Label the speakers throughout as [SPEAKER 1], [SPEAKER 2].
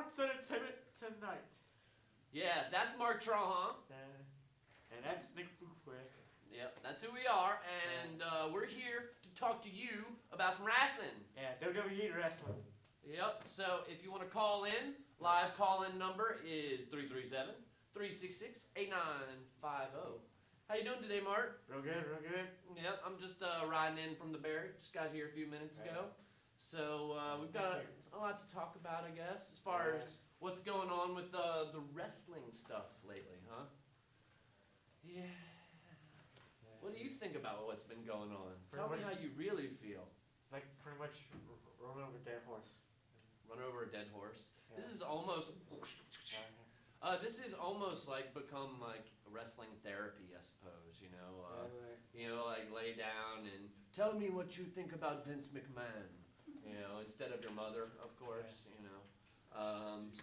[SPEAKER 1] sports entertainment tonight.
[SPEAKER 2] Yeah, that's Mark Trahan.
[SPEAKER 1] And that's Nick Fufue.
[SPEAKER 2] Yep, that's who we are, and we're here to talk to you about some wrestling.
[SPEAKER 1] Yeah, WWE wrestling.
[SPEAKER 2] Yep, so if you want to call in, live call-in number is 337-366-8950. How you doing today, Mark?
[SPEAKER 1] Real good, real good.
[SPEAKER 2] Yep, I'm just riding in from the Barry. Just got here a few minutes ago. So we've got a lot to talk about, I guess, as far as what's going on with the wrestling stuff lately, huh? Yeah. What do you think about what's been going on? Tell me how you really feel.
[SPEAKER 1] Like pretty much run over a dead horse.
[SPEAKER 2] Run over a dead horse.
[SPEAKER 1] Yeah.
[SPEAKER 2] This is almost like become like wrestling therapy, I suppose. Like lay down and tell me what you think about Vince McMahon. Instead of your mother, of course.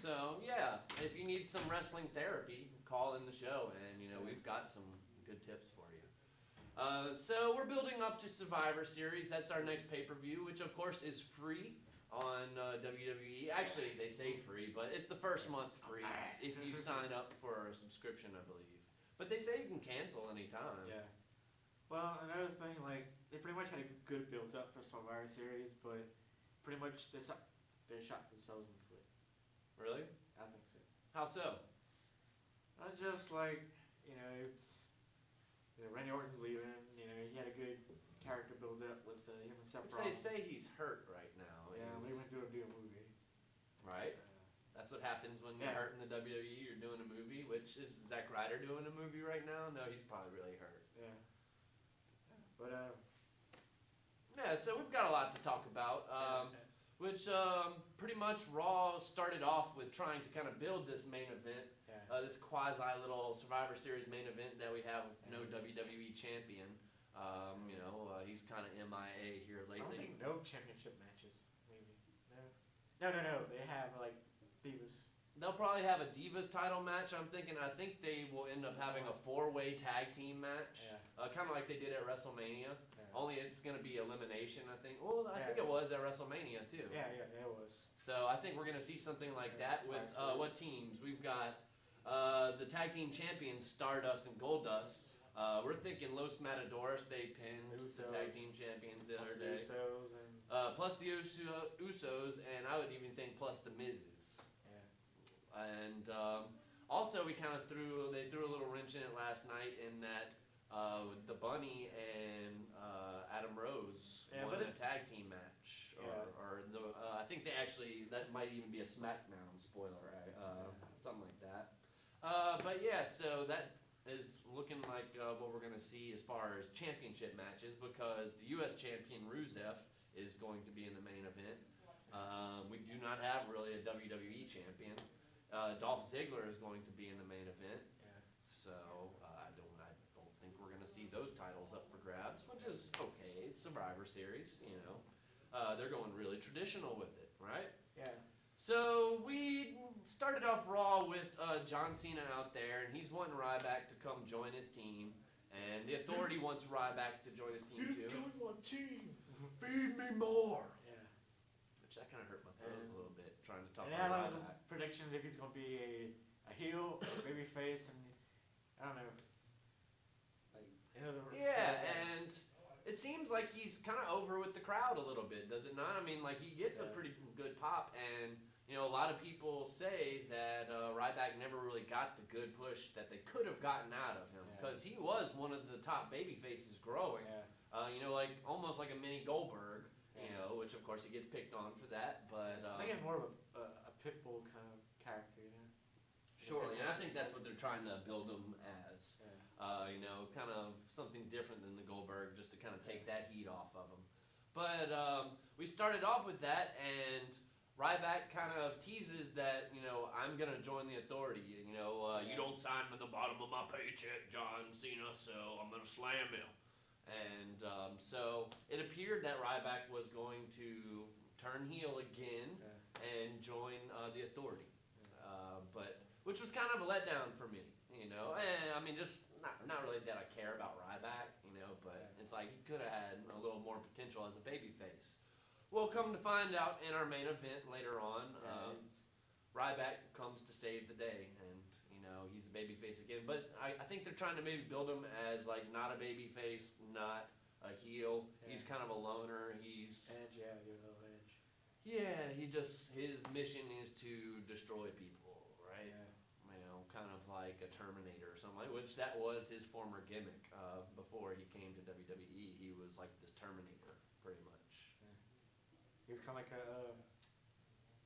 [SPEAKER 2] So yeah, if you need some wrestling therapy, call in the show, and we've got some good tips for you. So we're building up to Survivor Series. That's our next pay-per-view, which of course is free on WWE. Actually, they say free, but it's the first month free if you sign up for a subscription, I believe. But they say you can cancel anytime.
[SPEAKER 1] Yeah. Well, another thing, like, they pretty much had a good build-up for Survivor Series, but pretty much they shot themselves in the foot.
[SPEAKER 2] Really?
[SPEAKER 1] I think so.
[SPEAKER 2] How so?
[SPEAKER 1] It's just like, Randy Orton's leaving. He had a good character build-up with him and Seth Rollins.
[SPEAKER 2] They say he's hurt right now.
[SPEAKER 1] Yeah, we went to do a movie.
[SPEAKER 2] Right? That's what happens when you're hurt in the WWE. You're doing a movie, which is Zack Ryder doing a movie right now? No, he's probably really hurt.
[SPEAKER 1] Yeah. But,
[SPEAKER 2] yeah, so we've got a lot to talk about, which pretty much Raw started off with trying to kind of build this main event, this quasi little Survivor Series main event that we have with no WWE champion. He's kind of MIA here lately.
[SPEAKER 1] I don't think no championship matches, maybe. No. They have, like, Divas.
[SPEAKER 2] They'll probably have a Divas title match. I think they will end up having a 4-way tag team match, kind of like they did at WrestleMania. Only it's going to be elimination, I think. Well, I think it was at WrestleMania, too.
[SPEAKER 1] Yeah, it was.
[SPEAKER 2] So I think we're going to see something like that with what teams? We've got the tag team champions, Stardust and Goldust. We're thinking Los Matadores. They pinned the tag team champions the other day. Plus the Usos, and I would even think plus the Miz's. Yeah. And also they threw a little wrench in it last night in that the Bunny and Adam Rose won a tag team match, I think that might even be a SmackDown spoiler, something like that. But yeah, so that is looking like what we're going to see as far as championship matches, because the U.S. champion Rusev is going to be in the main event. We do not have really a WWE champion. Dolph Ziggler is going to be in the main event. So I don't think we're going to see those titles up for grabs, which is okay. It's Survivor Series, they're going really traditional with it, right?
[SPEAKER 1] Yeah.
[SPEAKER 2] So we started off Raw with John Cena out there, and he's wanting Ryback to come join his team, and the Authority wants Ryback to join his team too.
[SPEAKER 1] Join my team.
[SPEAKER 2] Feed me more.
[SPEAKER 1] Yeah.
[SPEAKER 2] Which that kind of hurt my throat a little bit trying to talk
[SPEAKER 1] about
[SPEAKER 2] Ryback.
[SPEAKER 1] And I have predictions if he's going to be a heel, a baby face, and I don't know.
[SPEAKER 2] And it seems like he's kind of over with the crowd a little bit, does it not? I mean, like, he gets a pretty good pop, and a lot of people say that Ryback never really got the good push that they could have gotten out of him, because he was one of the top baby faces growing. Like almost like a mini Goldberg, which of course he gets picked on for that, but
[SPEAKER 1] I think it's more of a pit bull kind of character,
[SPEAKER 2] Surely, and I think that's what they're trying to build him as. Kind of something different than the Goldberg, just to kind of take that heat off of him. But we started off with that, and Ryback kind of teases that, I'm going to join the Authority. You don't sign me the bottom of my paycheck, John Cena, so I'm going to slam him. And so it appeared that Ryback was going to turn heel again and join the Authority. Which was kind of a letdown for me, and I mean, just not really that I care about Ryback, but it's like he could have had a little more potential as a babyface. Well, come to find out in our main event later on, Ryback comes to save the day, and he's a babyface again. But I think they're trying to maybe build him as like not a babyface, not a heel. Yeah. He's kind of a loner. He's
[SPEAKER 1] Edge, yeah, give a little edge.
[SPEAKER 2] Yeah, his mission is to destroy people, right?
[SPEAKER 1] Yeah.
[SPEAKER 2] Kind of like a Terminator or something, which that was his former gimmick before he came to WWE. He was like this Terminator, pretty much.
[SPEAKER 1] Yeah. He was kind of like a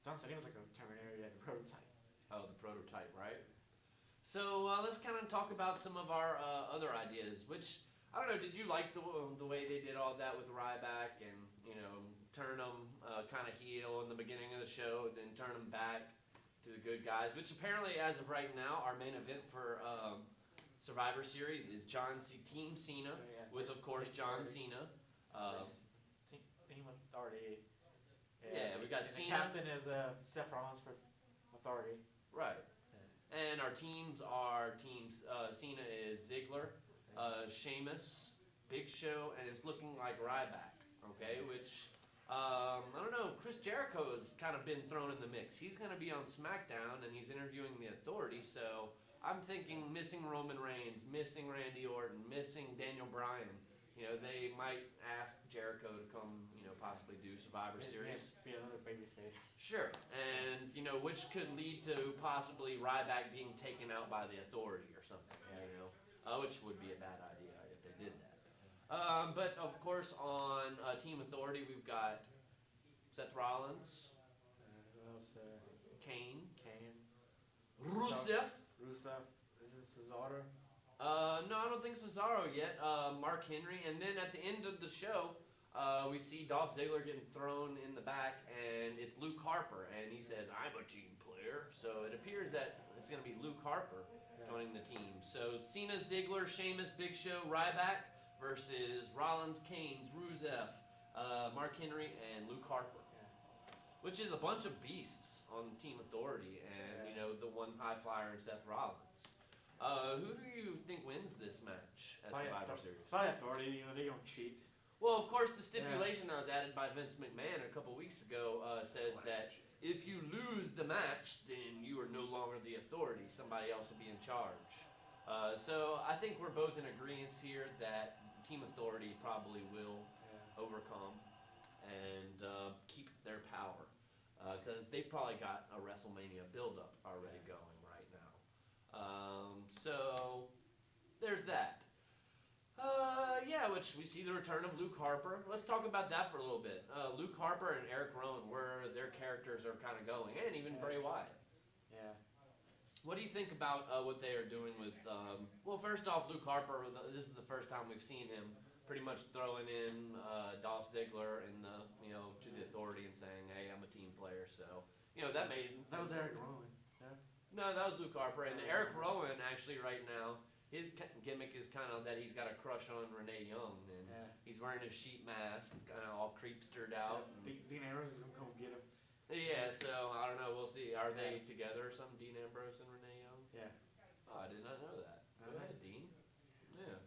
[SPEAKER 1] John Cena was like a Terminator, yeah, the prototype.
[SPEAKER 2] Oh, the prototype, right? So let's kind of talk about some of our other ideas. Which I don't know. Did you like the way they did all that with Ryback and turn them kind of heel in the beginning of the show, then turn them back to the good guys? Which apparently, as of right now, our main event for Survivor Series is Team Cena, with of course John Cena.
[SPEAKER 1] Team Authority.
[SPEAKER 2] Yeah, we got Cena.
[SPEAKER 1] The captain is Seth Rollins for Authority.
[SPEAKER 2] Right. And our teams are Cena is Ziggler, Sheamus, Big Show, and it's looking like Ryback. Okay, which I don't know. Chris Jericho has kind of been thrown in the mix. He's going to be on SmackDown and he's interviewing the Authority. So I'm thinking missing Roman Reigns, missing Randy Orton, missing Daniel Bryan. They might ask Jericho to come, possibly do Survivor Series.
[SPEAKER 1] Be another babyface.
[SPEAKER 2] Sure, and which could lead to possibly Ryback being taken out by the Authority or something. Which would be a bad idea if they did that. But of course, on Team Authority, we've got Seth Rollins,
[SPEAKER 1] who else?
[SPEAKER 2] Kane,
[SPEAKER 1] Rusev. Is it Cesaro?
[SPEAKER 2] No, I don't think Cesaro yet. Mark Henry, and then at the end of the show, we see Dolph Ziggler getting thrown in the back, and it's Luke Harper, and he says, "I'm a team player." So it appears that it's going to be Luke Harper joining the team. So Cena, Ziggler, Sheamus, Big Show, Ryback versus Rollins, Kane, Rusev, Mark Henry, and Luke Harper, which is a bunch of beasts on Team Authority, and the one high flyer in Seth Rollins. Who do you think wins this match at Survivor Series?
[SPEAKER 1] By Authority, they don't cheat.
[SPEAKER 2] Well, of course, the stipulation that was added by Vince McMahon a couple weeks ago says that if you lose the match, then you are no longer the Authority. Somebody else will be in charge. So I think we're both in agreement here that Team Authority probably will overcome and keep their power. Because they've probably got a WrestleMania build-up already going right now. So there's that. Which we see the return of Luke Harper. Let's talk about that for a little bit. Luke Harper and Eric Rowan, where their characters are kind of going, and even Bray Wyatt.
[SPEAKER 1] Yeah.
[SPEAKER 2] What do you think about what they are doing with? Well, first off, Luke Harper. This is the first time we've seen him pretty much throwing in Dolph Ziggler and to the Authority and saying, "Hey, I'm a team player." So that made
[SPEAKER 1] that was Eric Rowan. Yeah.
[SPEAKER 2] No, that was Luke Harper, and Eric Rowan actually right now. His gimmick is kind of that he's got a crush on Renee Young, and he's wearing a sheet mask, kind of all creepstered out.
[SPEAKER 1] Dean Ambrose is going to come get him.
[SPEAKER 2] Yeah, so I don't know. We'll see. Are they together or something, Dean Ambrose and Renee Young?
[SPEAKER 1] Yeah.
[SPEAKER 2] Oh, I did not know that. Go ahead, Dean. Yeah.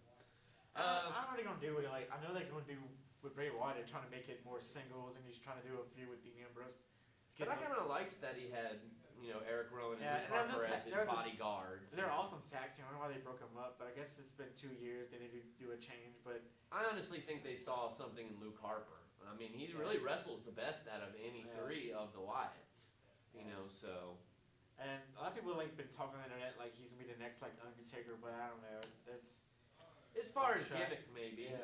[SPEAKER 1] I don't know what they're going to do with it. Like, I know they're going to do with Bray Wyatt. They're trying to make it more singles, and he's trying to do a feud with Dean Ambrose.
[SPEAKER 2] But I kind of liked that he had Eric Rowan and Luke Harper as his bodyguards.
[SPEAKER 1] They're awesome tag team. I don't know why they broke them up, but I guess it's been 2 years. They need to do a change, but
[SPEAKER 2] I honestly think they saw something in Luke Harper. I mean, he really wrestles the best out of any three of the Wyatts. So.
[SPEAKER 1] And a lot of people been talking on the internet like he's gonna be the next Undertaker, but I don't know. That's
[SPEAKER 2] as far as gimmick maybe, and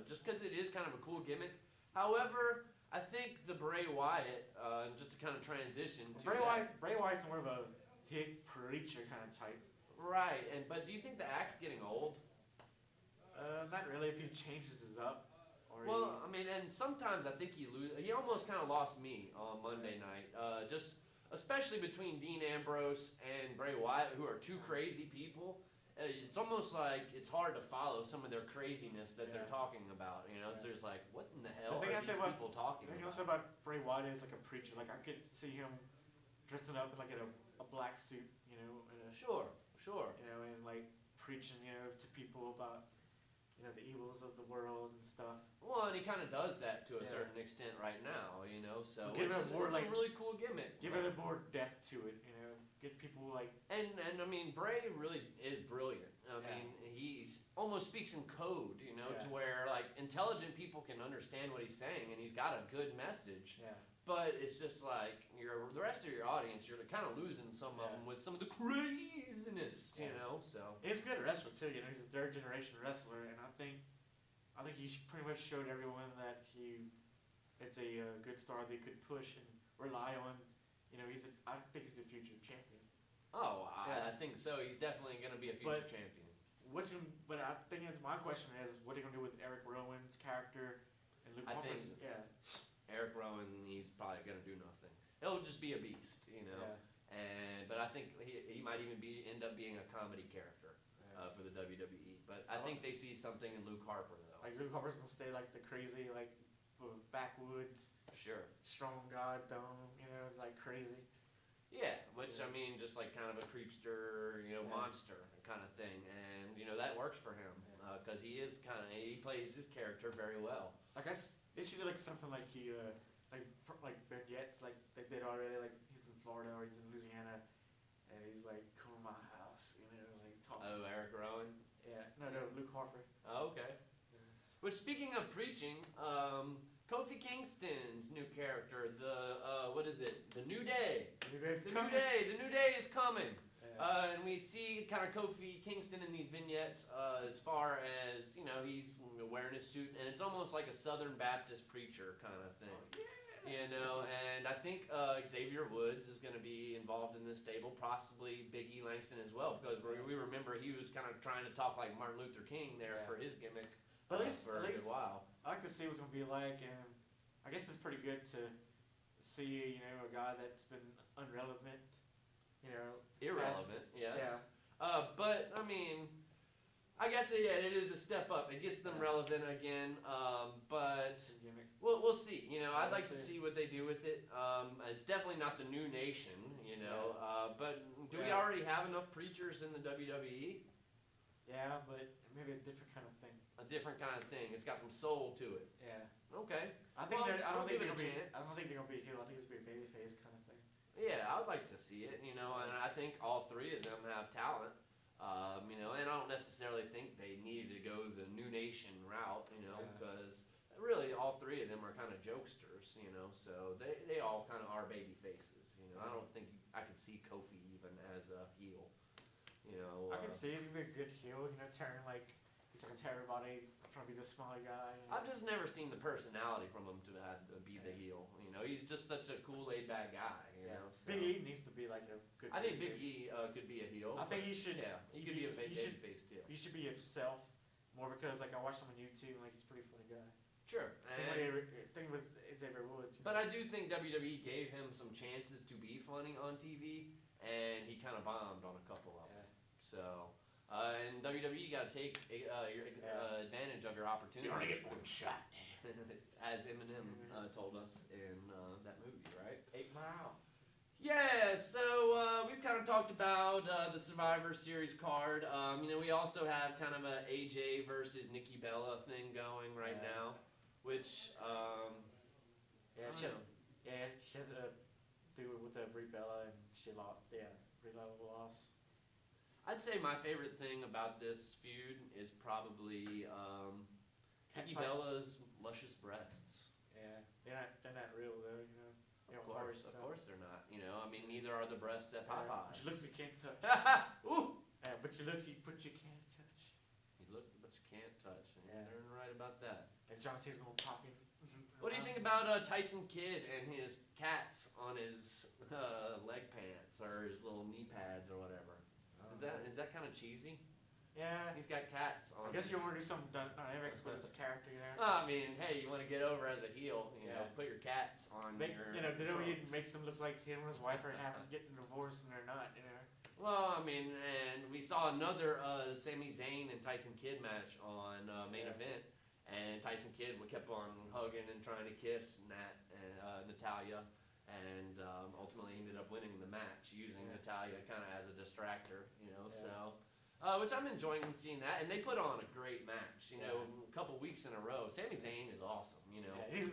[SPEAKER 2] just because it is kind of a cool gimmick. However, I think the Bray Wyatt, just to kind of transition to
[SPEAKER 1] Bray Wyatt's more of a hit preacher kind of type.
[SPEAKER 2] Right, but do you think the act's getting old?
[SPEAKER 1] Not really. If he changes his up.
[SPEAKER 2] And sometimes I think he almost kind of lost me on Monday night. Just especially between Dean Ambrose and Bray Wyatt, who are two crazy people. It's almost like it's hard to follow some of their craziness that they're talking about. So there's what in the hell are these people talking about?
[SPEAKER 1] The thing I say about Bray Wyatt is like a preacher. Like I could see him dressing up in in a black suit,
[SPEAKER 2] Sure.
[SPEAKER 1] and preaching, to people about you know, the evils of the world and stuff.
[SPEAKER 2] Well, and he kind of does that to a
[SPEAKER 1] Yeah.
[SPEAKER 2] certain extent right now, you know. So
[SPEAKER 1] Well, give
[SPEAKER 2] which
[SPEAKER 1] it
[SPEAKER 2] is,
[SPEAKER 1] more,
[SPEAKER 2] it's
[SPEAKER 1] like,
[SPEAKER 2] a really cool gimmick.
[SPEAKER 1] Give it more depth to it, you know. Get people like.
[SPEAKER 2] And I mean, Bray really is brilliant. I
[SPEAKER 1] Yeah.
[SPEAKER 2] mean, he almost speaks in code, you know,
[SPEAKER 1] Yeah.
[SPEAKER 2] to where like intelligent people can understand what he's saying, and he's got a good message.
[SPEAKER 1] Yeah.
[SPEAKER 2] But it's just like the rest of your audience, you're kind of losing some of them with some of the craziness, you know. So
[SPEAKER 1] He's a good wrestler too, you know. He's a third generation wrestler, and I think he pretty much showed everyone that it's a good star they could push and rely on. You know, I think he's the future champion.
[SPEAKER 2] I think so. He's definitely going to be a future champion.
[SPEAKER 1] But I think my question is, what are you gonna do with Eric Rowan's character and Luke Harper's?
[SPEAKER 2] Eric Rowan, he's probably going to do nothing. He'll just be a beast, you know. Yeah. But I think he might even end up being a comedy character for the WWE. But I think they see something in Luke Harper though.
[SPEAKER 1] Like Luke Harper's gonna stay like the crazy, like backwoods, strong god dumb, you know, like crazy.
[SPEAKER 2] Yeah, which I mean, just like kind of a creepster, you know, monster kind of thing, and you know that works for him because he plays his character very well.
[SPEAKER 1] Like they should do like something like like vignettes like they did already. Like he's in Florida or he's in Louisiana, and he's like, "Come to my house," you know, like talking.
[SPEAKER 2] Oh, Eric Rowan.
[SPEAKER 1] Yeah, no, Luke Harper.
[SPEAKER 2] Oh, okay. Yeah. Which, speaking of preaching, Kofi Kingston's new character, what is it? The New Day. The New Day is coming. Yeah. And we see kind of Kofi Kingston in these vignettes as far as, you know, he's wearing his suit, and it's almost like a Southern Baptist preacher kind of thing. Oh, yeah. You know, and I think Xavier Woods is going to be involved in this stable, possibly Big E Langston as well, because we remember he was kind of trying to talk like Martin Luther King there for his gimmick for a good while.
[SPEAKER 1] I like to see what it's going to be like, and I guess it's pretty good to see, you know, a guy that's been irrelevant, you know.
[SPEAKER 2] Irrelevant, yes. Yeah. But, I mean, I guess, it is a step up. It gets them relevant again, but we'll see. You know, I'd like to see what they do with it. It's definitely not the new nation, you know, but do we already have enough preachers in the WWE?
[SPEAKER 1] Yeah, but maybe a different kind of thing.
[SPEAKER 2] A different kind of thing. It's got some soul to it.
[SPEAKER 1] Yeah.
[SPEAKER 2] Okay.
[SPEAKER 1] I don't think they're gonna be a heel. I think it's gonna be a babyface kind of thing.
[SPEAKER 2] Yeah, I'd like to see it, you know, and I think all three of them have talent. You know, and I don't necessarily think they needed to go the New Nation route, you know, because really all three of them are kind of jokesters, you know, so they all kind of are baby faces, you know. I don't think I could see Kofi even as a heel, you know.
[SPEAKER 1] I can see he's gonna be a good heel, you know, he's like a terror body, trying to be the smaller guy. You know?
[SPEAKER 2] I've just never seen the personality from him to be the heel, you know. He's just such a cool, laid-back guy, you know. So.
[SPEAKER 1] Big E needs to be like a good.
[SPEAKER 2] I think Big E could be a heel.
[SPEAKER 1] I think he should.
[SPEAKER 2] Yeah, he could be a baby face too.
[SPEAKER 1] He should be himself more because, like, I watched him on YouTube, like he's a pretty funny guy.
[SPEAKER 2] Sure.
[SPEAKER 1] Thing with Xavier Woods.
[SPEAKER 2] But I do think WWE gave him some chances to be funny on TV, and he kind of bombed on a couple of them. So, and WWE got to take advantage of your opportunities.
[SPEAKER 1] You only get one shot.
[SPEAKER 2] As Eminem told us in that movie, right?
[SPEAKER 1] 8 Mile.
[SPEAKER 2] Yeah, so we've kind of talked about the Survivor Series card. You know, we also have kind of a AJ versus Nikki Bella thing going right now, which
[SPEAKER 1] she had to do it with Brie Bella, and she lost. Yeah, Brie Bella lost.
[SPEAKER 2] I'd say my favorite thing about this feud is probably Nikki Bella's luscious breasts.
[SPEAKER 1] Yeah, they're not real though, you know.
[SPEAKER 2] Of course they're not. You know, I mean, neither are the breasts at Popeyes.
[SPEAKER 1] But you look, you can't touch.
[SPEAKER 2] Ooh.
[SPEAKER 1] Yeah, but you look, but you can't touch.
[SPEAKER 2] You look, but you can't touch. And you're right about that.
[SPEAKER 1] And John Cena's gonna pop in.
[SPEAKER 2] What do you think about Tyson Kidd and his cats on his leg pants or his little knee pads or whatever? Is that kind of cheesy?
[SPEAKER 1] Yeah.
[SPEAKER 2] He's got cats on.
[SPEAKER 1] I guess you want to do something dynamic with his character, you know?
[SPEAKER 2] I mean, hey, you want to get over as a heel, you know, put your cats on your...
[SPEAKER 1] You know, he makes them look like him and his wife are getting divorced and they're not, you know?
[SPEAKER 2] Well, I mean, and we saw another Sami Zayn and Tyson Kidd match on main event, and Tyson Kidd kept on hugging and trying to kiss Natalya, and ultimately ended up winning the match using Natalya kind of as a distractor, you know, so... which I'm enjoying seeing that. And they put on a great match, you know, a couple weeks in a row. Sami Zayn is awesome, you know.
[SPEAKER 1] Yeah,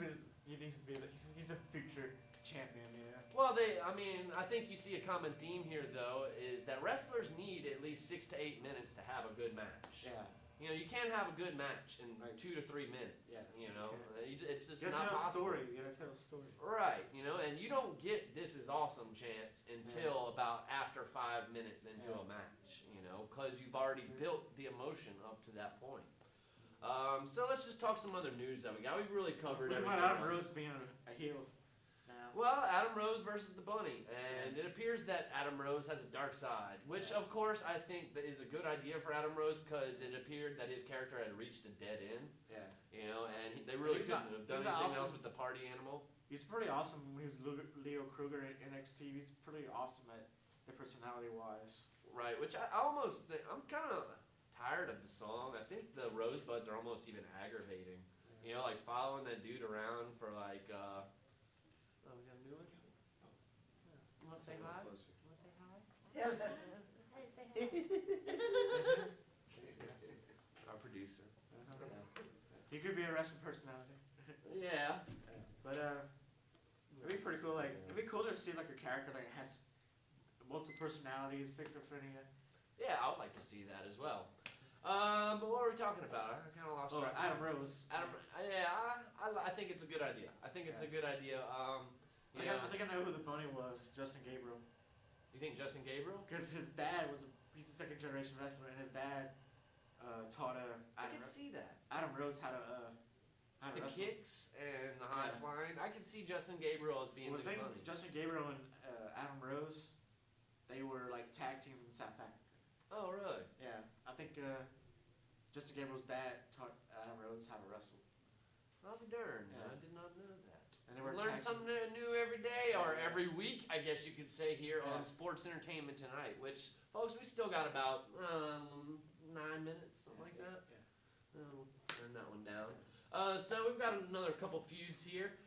[SPEAKER 1] he's a future champion, yeah.
[SPEAKER 2] Well, I think you see a common theme here, though, is that wrestlers need at least 6 to 8 minutes to have a good match.
[SPEAKER 1] Yeah.
[SPEAKER 2] You know, you can't have a good match in
[SPEAKER 1] Right.
[SPEAKER 2] 2 to 3 minutes.
[SPEAKER 1] Yeah.
[SPEAKER 2] You know, it's just
[SPEAKER 1] You gotta
[SPEAKER 2] not
[SPEAKER 1] tell a
[SPEAKER 2] possible.
[SPEAKER 1] story. You gotta tell a story.
[SPEAKER 2] Right. You know, and you don't get "This is awesome" chance until about after 5 minutes into a match. You know, because you've already built the emotion up to that point. So let's just talk some other news that we got. We've really covered
[SPEAKER 1] What
[SPEAKER 2] everything.
[SPEAKER 1] about Adam
[SPEAKER 2] else.
[SPEAKER 1] Rhodes being a heel now?
[SPEAKER 2] Well, Adam Rose versus the Bunny, and it appears that Adam Rose has a dark side, which of course I think that is a good idea for Adam Rose because it appeared that his character had reached a dead end,
[SPEAKER 1] Yeah.
[SPEAKER 2] you know, and they really
[SPEAKER 1] He's
[SPEAKER 2] couldn't have done
[SPEAKER 1] he's
[SPEAKER 2] anything
[SPEAKER 1] awesome.
[SPEAKER 2] else with the party animal.
[SPEAKER 1] He's pretty awesome when he was Leo Kruger in NXT. He's pretty awesome at the personality-wise.
[SPEAKER 2] Right, which I almost think, I'm kind of tired of the song. I think the Rosebuds are almost even aggravating. You know, like following that dude around for like, oh, we got a new one? You want to say hi? You want to say hi? Hey, say hi. Our producer.
[SPEAKER 1] He could be a wrestling personality.
[SPEAKER 2] Yeah.
[SPEAKER 1] But it'd be pretty cool. Like it'd be cool to see like a character that has multiple personalities, schizophrenia.
[SPEAKER 2] Yeah, I would like to see that as well. But what were we talking about? I kind of lost track.
[SPEAKER 1] Adam Rose.
[SPEAKER 2] I think it's a good idea. I think it's a good idea.
[SPEAKER 1] I think I know who the Bunny was. Justin Gabriel.
[SPEAKER 2] You think Justin Gabriel?
[SPEAKER 1] Because his dad he's a second generation wrestler, and his dad taught
[SPEAKER 2] I can see that.
[SPEAKER 1] Adam Rose how to
[SPEAKER 2] The
[SPEAKER 1] wrestle.
[SPEAKER 2] kicks and the high flying. I can see Justin Gabriel as being the Bunny.
[SPEAKER 1] Justin Gabriel and Adam Rose, they were like tag teams in South Africa.
[SPEAKER 2] Oh, really?
[SPEAKER 1] Yeah, I think Justin Gabriel's dad taught Adam Rose how to wrestle.
[SPEAKER 2] I'll be darned.
[SPEAKER 1] Yeah.
[SPEAKER 2] I did not know that.
[SPEAKER 1] And they were
[SPEAKER 2] Learn
[SPEAKER 1] tag
[SPEAKER 2] something new every day, or
[SPEAKER 1] Yeah.
[SPEAKER 2] every week, I guess you could say, here
[SPEAKER 1] Yeah.
[SPEAKER 2] on Sports Entertainment Tonight, which, folks, we still got about 9 minutes, something like that.
[SPEAKER 1] Yeah.
[SPEAKER 2] Oh, turn that one down. So we've got another couple feuds here.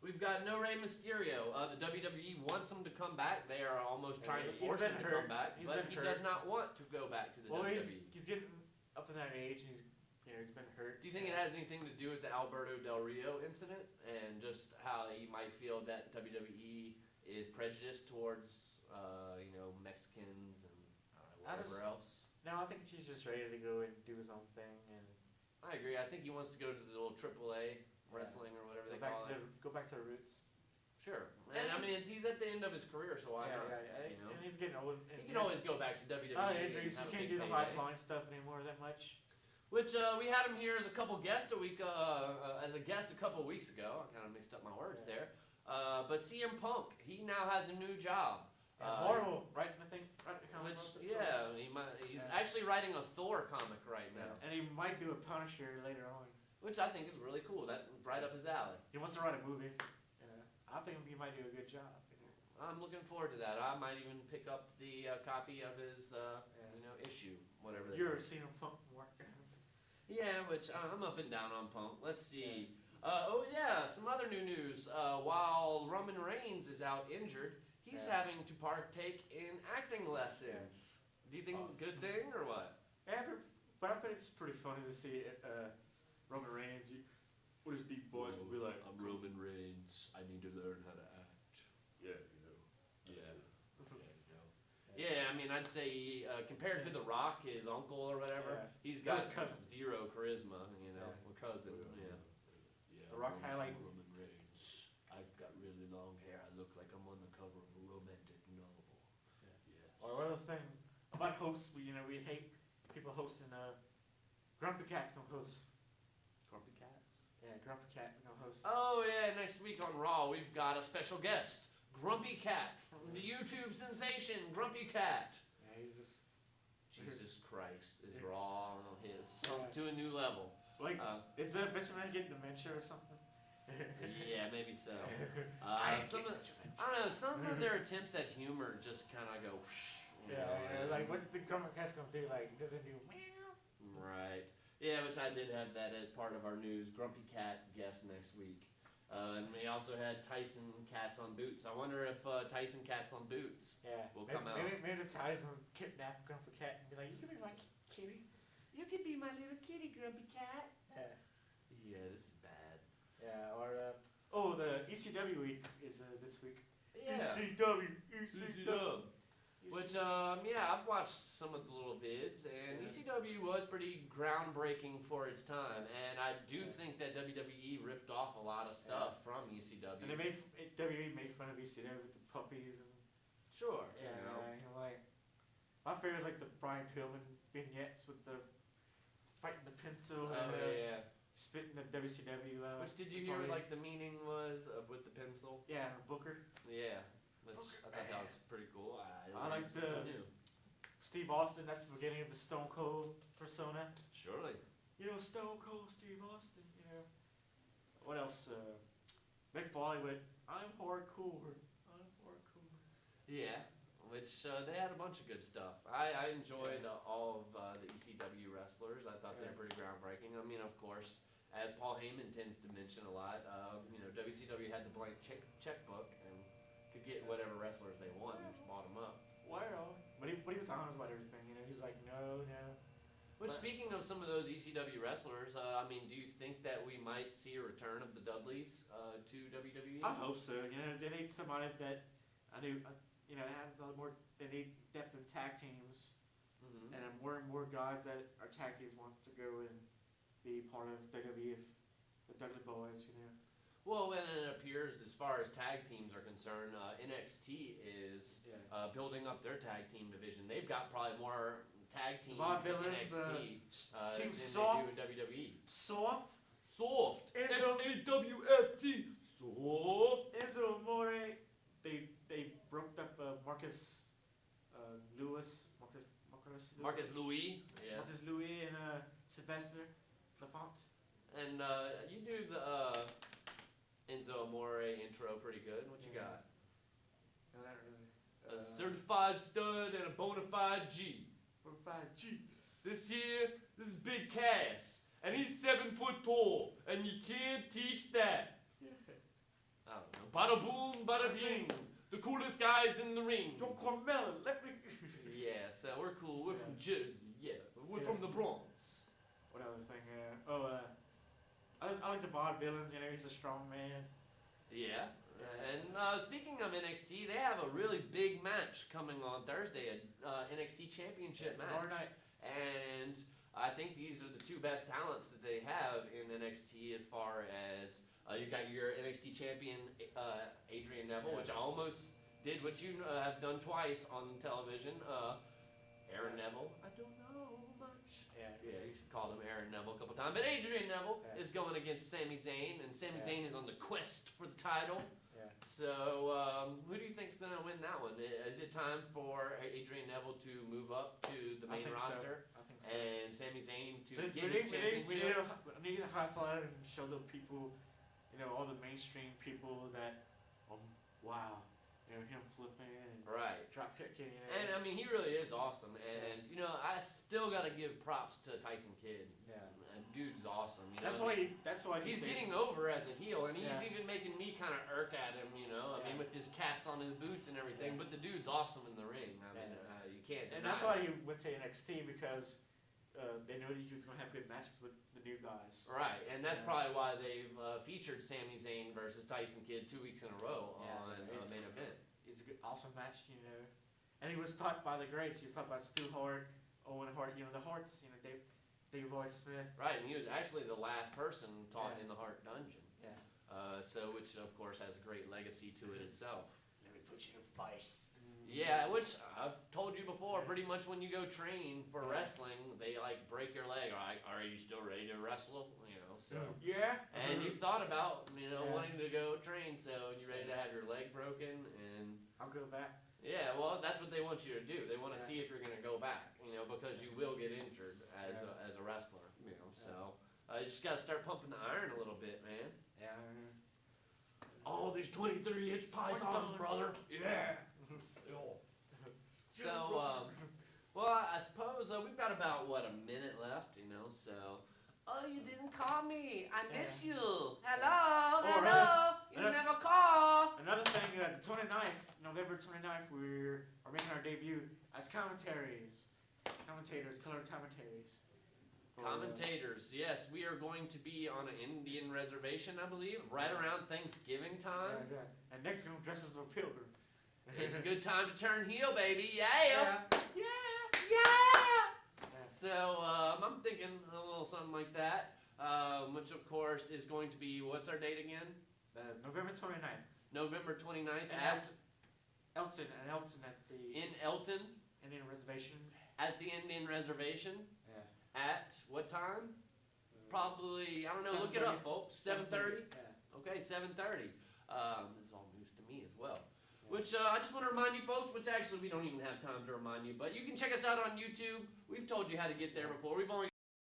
[SPEAKER 2] We've got No Rey Mysterio. The WWE wants him to come back. They are almost trying to
[SPEAKER 1] He's
[SPEAKER 2] force
[SPEAKER 1] been
[SPEAKER 2] him to
[SPEAKER 1] hurt.
[SPEAKER 2] come back,
[SPEAKER 1] He's
[SPEAKER 2] but
[SPEAKER 1] been
[SPEAKER 2] he
[SPEAKER 1] hurt.
[SPEAKER 2] does not want to go back to the WWE.
[SPEAKER 1] He's getting up in that age, and he's been hurt.
[SPEAKER 2] Do you think it has anything to do with the Alberto Del Rio incident and just how he might feel that WWE is prejudiced towards, Mexicans and whatever else?
[SPEAKER 1] No, I think he's just ready to go and do his own thing and
[SPEAKER 2] I agree. I think he wants to go to the little AAA wrestling or whatever they call it.
[SPEAKER 1] go back to the roots.
[SPEAKER 2] Sure. And I mean, he's at the end of his career, so why not?
[SPEAKER 1] Yeah.
[SPEAKER 2] You know?
[SPEAKER 1] And he's getting old.
[SPEAKER 2] He can always go back to WWE.
[SPEAKER 1] Injuries,
[SPEAKER 2] and have
[SPEAKER 1] he
[SPEAKER 2] a
[SPEAKER 1] can't
[SPEAKER 2] big
[SPEAKER 1] do the
[SPEAKER 2] payday.
[SPEAKER 1] high flying stuff anymore that much.
[SPEAKER 2] Which we had him here as a couple guests a week, as a guest a couple weeks ago. I kind of mixed up my words there. But CM Punk, he now has a new job.
[SPEAKER 1] Marvel, right? I think, right?
[SPEAKER 2] He's actually writing a Thor comic right now,
[SPEAKER 1] And he might do a Punisher later on.
[SPEAKER 2] which I think is really cool. That's right up his alley.
[SPEAKER 1] He wants to write a movie. I think he might do a good job.
[SPEAKER 2] I'm looking forward to that. I might even pick up the copy of his, issue, whatever.
[SPEAKER 1] You're seeing him Punk more.
[SPEAKER 2] Yeah, which I'm up and down on Punk. Let's see. Some other new news. While Roman Reigns is out injured, he's having to partake in acting lessons. Do you think good thing or what?
[SPEAKER 1] Yeah, but I bet it's pretty funny to see Roman Reigns. What his deep voice will be like.
[SPEAKER 2] I'm Roman Reigns. I need to learn how to act. Yeah. Yeah, I mean, I'd say compared to The Rock, his uncle or whatever, he's got zero charisma. We're cousin. Yeah.
[SPEAKER 1] The Rock highlight.
[SPEAKER 2] Roman Reigns. I've got really long hair. I look like I'm on the cover of a romantic novel. Yeah.
[SPEAKER 1] Or one other thing about hosts, we hate people hosting. Grumpy Cat's gonna host.
[SPEAKER 2] Grumpy Cats.
[SPEAKER 1] Yeah, Grumpy Cat gonna host.
[SPEAKER 2] Oh yeah, next week on Raw we've got a special guest, Grumpy Cat from the YouTube sensation Grumpy Cat.
[SPEAKER 1] Yeah, he's just.
[SPEAKER 2] Jesus Christ, is Raw on his to a new level.
[SPEAKER 1] Like, it's a bitch man getting dementia or something.
[SPEAKER 2] Yeah, maybe so. I don't know. Some of their attempts at humor just kind of go.
[SPEAKER 1] Like what the Grumpy Cat's gonna do? Like, does it do?
[SPEAKER 2] Right. Yeah, which I did have that as part of our news. Grumpy Cat guest next week. And we also had Tyson Cats on Boots. I wonder if Tyson Cats on Boots will come out.
[SPEAKER 1] Maybe the Tyson will kidnap Grumpy Cat and be like, you can be my kitty.
[SPEAKER 2] You can be my little kitty, Grumpy Cat.
[SPEAKER 1] Yeah.
[SPEAKER 2] Yeah, this is bad.
[SPEAKER 1] Yeah, or, the ECW week is this week.
[SPEAKER 2] Yeah.
[SPEAKER 1] ECW.
[SPEAKER 2] Which, I've watched some of the little vids, and ECW was pretty groundbreaking for its time, and I do think that WWE ripped off a lot of stuff from ECW.
[SPEAKER 1] And WWE made fun of ECW with the puppies and...
[SPEAKER 2] Sure.
[SPEAKER 1] Yeah, like... My favorite is like the Brian Pillman vignettes with the... fighting the pencil and spitting the WCW.
[SPEAKER 2] Which, did you hear what, like, the meaning was with the pencil?
[SPEAKER 1] Yeah, Booker.
[SPEAKER 2] Yeah. Which I thought that was pretty cool.
[SPEAKER 1] I like the Steve Austin. That's the beginning of the Stone Cold persona.
[SPEAKER 2] Surely.
[SPEAKER 1] Stone Cold Steve Austin. What else? Mick Foley with I'm hardcore.
[SPEAKER 2] Yeah, which they had a bunch of good stuff. I enjoyed all of the ECW wrestlers. I thought they were pretty groundbreaking. I mean, of course, as Paul Heyman tends to mention a lot, WCW had the blank checkbook and could get whatever wrestlers they want and just bought them up.
[SPEAKER 1] Well, but he was honest about everything, he's like, no.
[SPEAKER 2] Which, speaking of some of those ECW wrestlers, do you think that we might see a return of the Dudleys to WWE?
[SPEAKER 1] I hope so. They need somebody that have a lot more. They need depth in tag teams, and more and more guys that are tag teams want to go and be part of WWE. The Dudley Boys,
[SPEAKER 2] Well, when it appears, as far as tag teams are concerned, NXT is building up their tag team division. They've got probably more tag teams in NXT than
[SPEAKER 1] soft,
[SPEAKER 2] they do in WWE.
[SPEAKER 1] Soft.
[SPEAKER 2] S-A-W-F-T. Soft.
[SPEAKER 1] Enzo Amore. They broke up Marcus Louis.
[SPEAKER 2] Marcus Louis. Yeah.
[SPEAKER 1] Marcus Louis and Sylvester Lafont.
[SPEAKER 2] And you do the Enzo Amore intro pretty good. What you got?
[SPEAKER 1] No, not really.
[SPEAKER 2] A certified stud and a bona fide G.
[SPEAKER 1] Bonafide G.
[SPEAKER 2] This is Big Cass, and he's 7 foot tall, and you can't teach that.
[SPEAKER 1] Yeah.
[SPEAKER 2] I don't know. Bada boom, bada bing. The coolest guys in the ring.
[SPEAKER 1] Yo, Carmella, let me.
[SPEAKER 2] Yeah, so we're cool. We're from Jersey. Yeah, but we're from the Bronx.
[SPEAKER 1] What other thing? I like the Vaudevillains. He's a strong man.
[SPEAKER 2] Yeah. And speaking of NXT, they have a really big match coming on Thursday, a NXT Championship match.
[SPEAKER 1] Tomorrow night.
[SPEAKER 2] And I think these are the two best talents that they have in NXT as far as you got your NXT champion, Adrian Neville, which I almost did what you have done twice on television. Aaron Neville, I don't know much. Yeah, you called him Aaron Neville a couple times. But Adrian Neville is going against Sami Zayn, and Sami Zayn is on the quest for the title.
[SPEAKER 1] Yeah.
[SPEAKER 2] So, who do you think's going to win that one? Is it time for Adrian Neville to move up to the main roster?
[SPEAKER 1] I think so.
[SPEAKER 2] And Sami Zayn to get his championship?
[SPEAKER 1] We need to highlight and show the people, all the mainstream people that, wow. Him flipping and drop kicking.
[SPEAKER 2] And I mean, he really is awesome. And I still gotta give props to Tyson Kidd.
[SPEAKER 1] Yeah.
[SPEAKER 2] Dude's awesome.
[SPEAKER 1] That's why
[SPEAKER 2] he's getting over as a heel, and he's even making me kind of irk at him. I mean, with his cats on his boots and everything. But the dude's awesome in the ring. I mean, you can't deny.
[SPEAKER 1] And that's why he went to NXT because they knew that he was gonna have good matches with the new guys.
[SPEAKER 2] Right, and that's probably why they've featured Sami Zayn versus Tyson Kidd 2 weeks in a row on main event.
[SPEAKER 1] It's a good, awesome match, And he was taught by the greats. He was taught by Stu Hart, Owen Hart. The Harts, Dave Lloyd Smith.
[SPEAKER 2] Right, and he was actually the last person taught in the Hart Dungeon.
[SPEAKER 1] Yeah.
[SPEAKER 2] Which of course has a great legacy to it itself.
[SPEAKER 1] Let me put you in vice.
[SPEAKER 2] Yeah, which I've told you before. Pretty much when you go train for wrestling, they break your leg. Are you still ready to wrestle? So.
[SPEAKER 1] Yeah.
[SPEAKER 2] And you've thought about wanting to go train, so you're ready to have your leg broken and.
[SPEAKER 1] I'll go back.
[SPEAKER 2] Yeah, well, that's what they want you to do. They want to see if you're going to go back, because you will get injured as a wrestler, So you just got to start pumping the iron a little bit, man.
[SPEAKER 1] Yeah.
[SPEAKER 2] Oh, these 23-inch pythons, brother. Yeah. So, well, I suppose we've got about, a minute left, So Oh, you didn't call me. I miss you.
[SPEAKER 1] Oh,
[SPEAKER 2] Hello. You
[SPEAKER 1] another-
[SPEAKER 2] never call.
[SPEAKER 1] Another thing, the 29th, November 29th, we are making our debut as commentators, color commentaries.
[SPEAKER 2] Commentators, yes, we are going to be on an Indian reservation, I believe, right around Thanksgiving time.
[SPEAKER 1] Yeah. And next we're gonna dress as a pilgrim.
[SPEAKER 2] It's a good time to turn heel, baby. Yeah. So I'm thinking a little something like that, which of course is going to be, what's our date again?
[SPEAKER 1] November 29th.
[SPEAKER 2] November 29th
[SPEAKER 1] And
[SPEAKER 2] at
[SPEAKER 1] Elton at the
[SPEAKER 2] in Elton
[SPEAKER 1] Indian reservation.
[SPEAKER 2] at the Indian reservation.
[SPEAKER 1] Yeah.
[SPEAKER 2] At what time? Probably, I don't know, look it up, folks. 7:30?
[SPEAKER 1] Yeah.
[SPEAKER 2] Okay, 7:30. This is all news to me as well. Which I just want to remind you folks, which actually we don't even have time to remind you, but you can check us out on YouTube. We've told you how to get there before. We've only